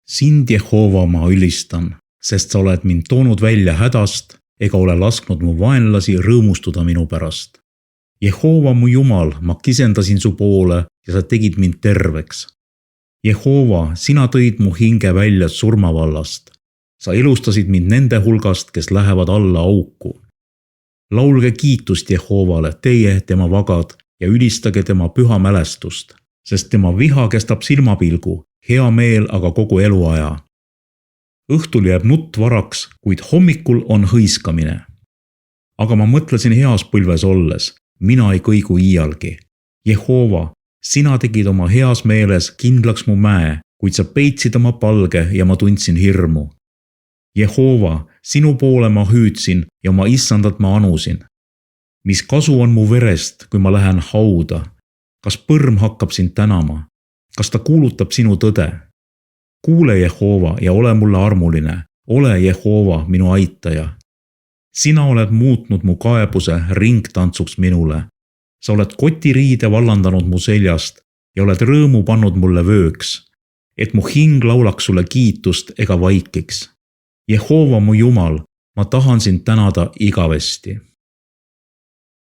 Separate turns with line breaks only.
Sind, Jehova, ma ülistan, sest sa oled mind toonud välja hädast ega ole lasknud mu vaenlasi rõõmustuda minu pärast. Jehova, mu Jumal, ma kisendasin su poole ja sa tegid mind terveks. Jehova, sina tõid mu hinge välja surmavallast. Sa elustasid mind nende hulgast, kes lähevad alla auku. Laulge kiitust Jehovale, teie tema vagad, ja ülistage tema püha mälestust, sest tema viha kestab silmapilgu, hea meel aga kogu eluaja. Õhtul jääb nutt varaks, kuid hommikul on hõiskamine. Aga ma mõtlesin heas põlves olles, mina ei kõigu iialgi. Jehova, sina tegid oma heas meeles kindlaks mu mäe, kuid sa peitsid oma palge ja ma tundsin hirmu. Jehova, sinu poole ma hüüdsin ja oma issandat ma anusin. Mis kasu on mu verest, kui ma lähen hauda? Kas põrm hakkab sind tänama? Kas ta kuulutab sinu tõde? Kuule Jehova ja ole mulle armuline. Ole Jehova minu aitaja. Sina oled muutnud mu kaebuse ringtantsuks minule. Sa oled kotiriide vallandanud mu seljast ja oled rõõmu pannud mulle vööks, et mu hing laulaks sulle kiitust ega vaikiks. Jehova, mu Jumal, ma tahan sind tänada igavesti.